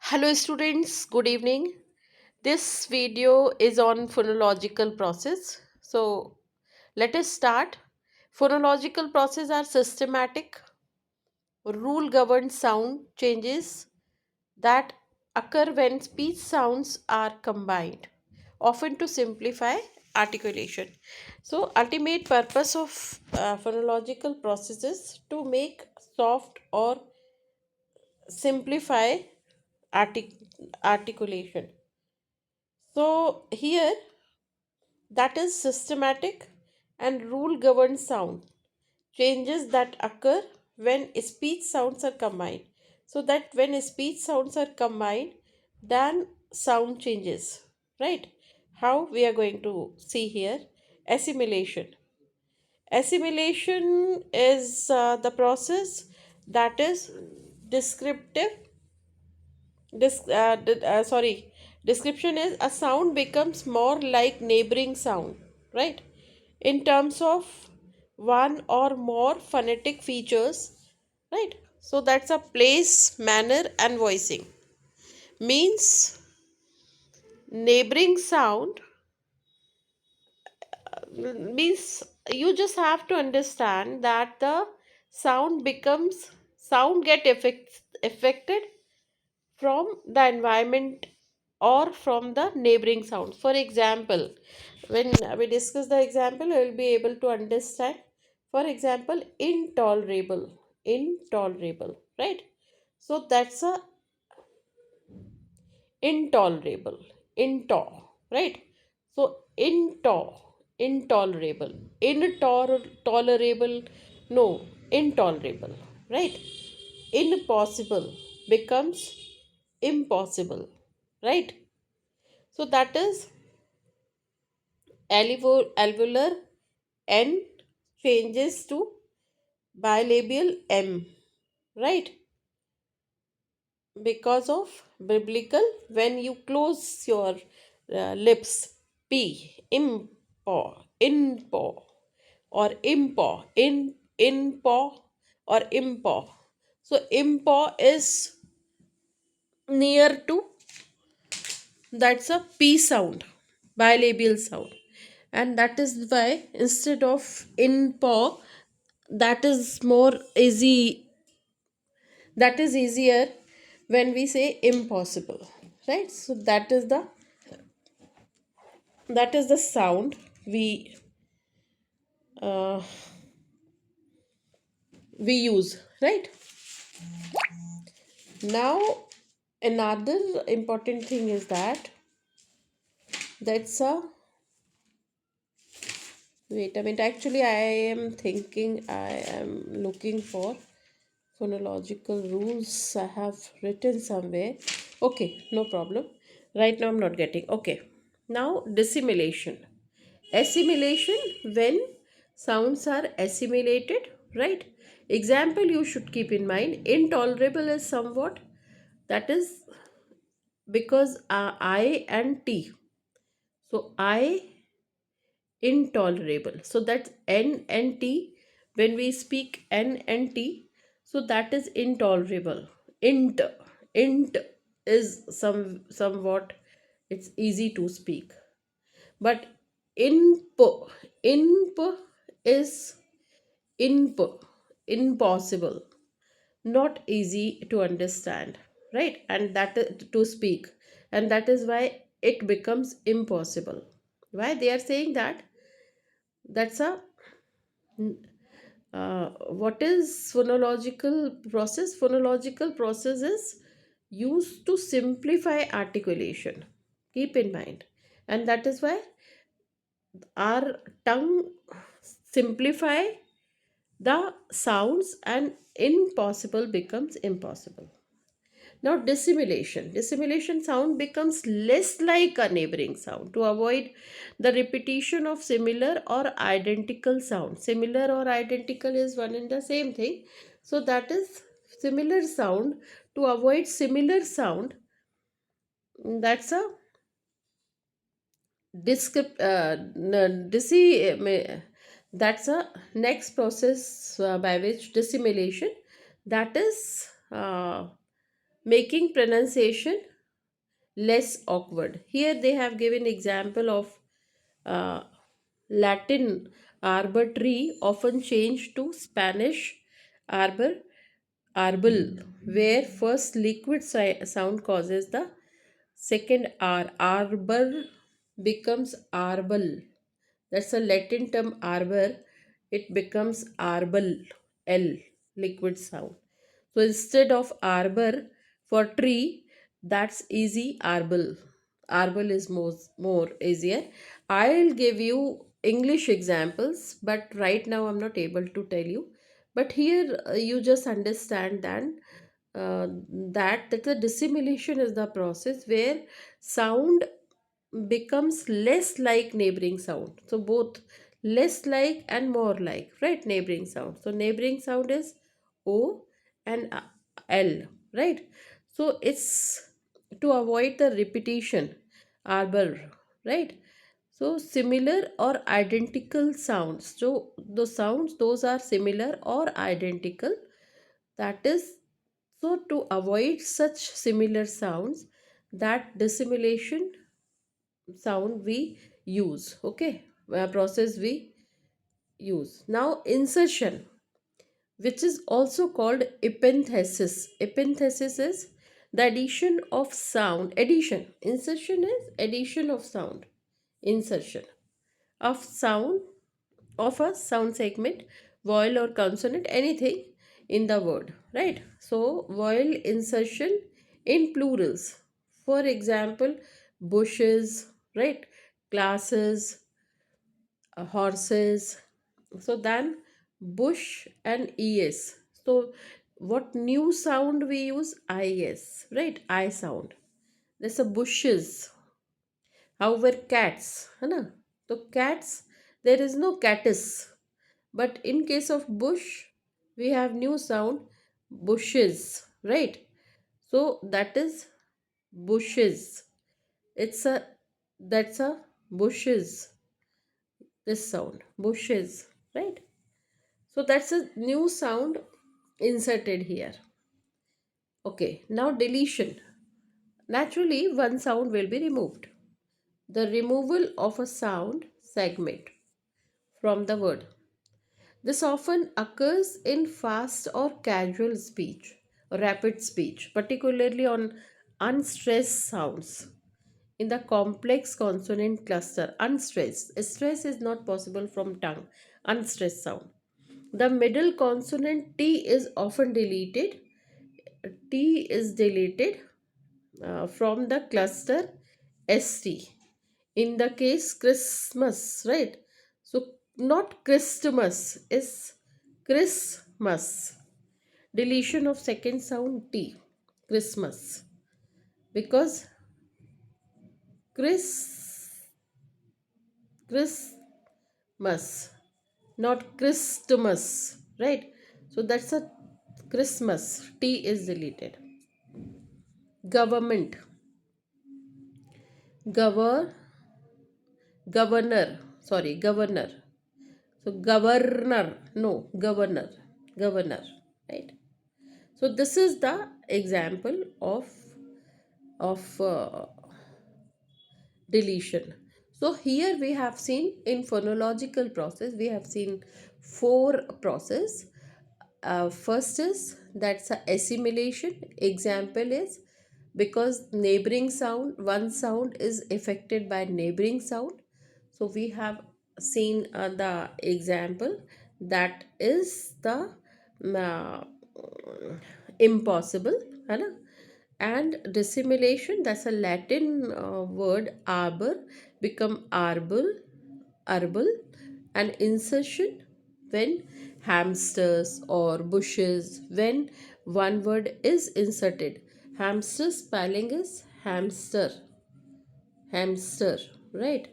Hello students, good evening. This video is on phonological process. So let us start. Phonological process are systematic, rule governed sound changes that occur when speech sounds are combined, often to simplify articulation. So ultimate purpose of phonological processes to make soft or simplify articulation. So here that is systematic and rule governed sound changes that occur when speech sounds are combined. So that when speech sounds are combined, then sound changes, right? How we are going to see here assimilation. Assimilation is the process that is descriptive sorry, description is a sound becomes more like neighboring sound, right? In terms of one or more phonetic features, right? So that's a place, manner, and voicing. Means neighboring sound means you just have to understand that the sound get affected from the environment or from the neighboring sounds. For example, when we discuss the example, we will be able to understand. For example, intolerable, right? So that's a intolerable, right? So intolerable, intolerable, no, intolerable, right? Impossible becomes impossible, right? So that is alveolar n changes to bilabial m, right? Because of biblical, when you close your lips, p, impo, inpo, or impo, inpo, or impo. So impo is near to, that's a p sound, bilabial sound, and that is why instead of in paw, that is more easy, that is easier when we say impossible, right? So that is the sound uh, we use, right? Now another important thing is that's a wait a minute, actually I am thinking, I am looking for phonological rules I have written somewhere. Okay, no problem. Right now I'm not getting. Okay. Now dissimilation. Assimilation, when sounds are assimilated, right? Example you should keep in mind. Intolerable is somewhat, that is because I and T. So I intolerable. So that's N and T. When we speak N and T, so that is intolerable. Int is somewhat, it's easy to speak. But inp is imp impossible, not easy to understand, right? And that is to speak, and that is why it becomes impossible. Why they are saying that? That's a what is phonological process? Phonological process is used to simplify articulation. Keep in mind, and that is why our tongue simplify the sounds and impossible becomes impossible. Now dissimilation sound becomes less like a neighboring sound to avoid the repetition of similar or identical sound. Similar or identical is one and the same thing, so that is similar sound. To avoid similar sound, that's a Descript, that's a next process by which dissimilation, that is making pronunciation less awkward. Here they have given example of uh, Latin arbor tree, often changed to Spanish arbor, arbel, where first liquid sound causes the second R. Arbor becomes arbel. That's a Latin term arbor. It becomes arbel, L, liquid sound. So instead of arbor for tree, that's easy, arbel. Arbel is more easier. I'll give you English examples, but right now I'm not able to tell you. But here you just understand that the dissimulation is the process where sound becomes less like neighboring sound. So both less like and more like, right? Neighboring sound. So neighboring sound is O and L, right? So it's to avoid the repetition, arbor, right? So similar or identical sounds. So those sounds, those are similar or identical. That is, so to avoid such similar sounds, that dissimulation sound we use, okay, process we use. Now insertion, which is also called epenthesis. Epenthesis is the addition of sound. Addition, insertion is addition of sound. Insertion of sound, of a sound segment, vowel or consonant, anything in the word, right? So vowel insertion in plurals, for example, bushes, right? Glasses, horses. So then bush and es. So what new sound we use? Is, right? I sound. There's a bushes. However, cats, है ना? So cats, there is no catus. But in case of bush, we have new sound, bushes, right? So that is bushes. It's a, that's a bushes. This sound, bushes, right? So that's a new sound inserted here. Okay, now deletion. Naturally, one sound will be removed. The removal of a sound segment from the word. This often occurs in fast or casual speech, or rapid speech, particularly on unstressed sounds. In the complex consonant cluster, unstressed. Stress is not possible from tongue. Unstressed sound. The middle consonant T is often deleted. T is deleted from the cluster ST. In the case Christmas, right? So not Christmas, is Christmas. Deletion of second sound T. Christmas. Because Chris, Christmas, not Christmas, right? So that's a Christmas. T is deleted. Government, governor, governor. So governor, no, governor, right? So this is the example of deletion. So here we have seen in phonological process, we have seen four process. First is that's a assimilation. Example is because neighboring sound, one sound is affected by neighboring sound. So we have seen the example, that is the uh, impossible, है ना? And dissimulation, that's a Latin word, arbor become arbel. And insertion, when hamsters or bushes, when one word is inserted. Hamster spelling is hamster, right?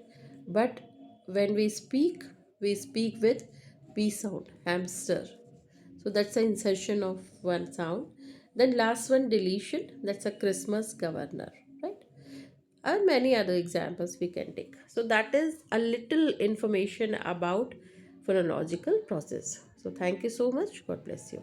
But when we speak with p sound, hamster. So that's the insertion of one sound. Then last one, deletion, that's a Christmas, governor, right? And many other examples we can take. So that is a little information about phonological process. So thank you so much. God bless you.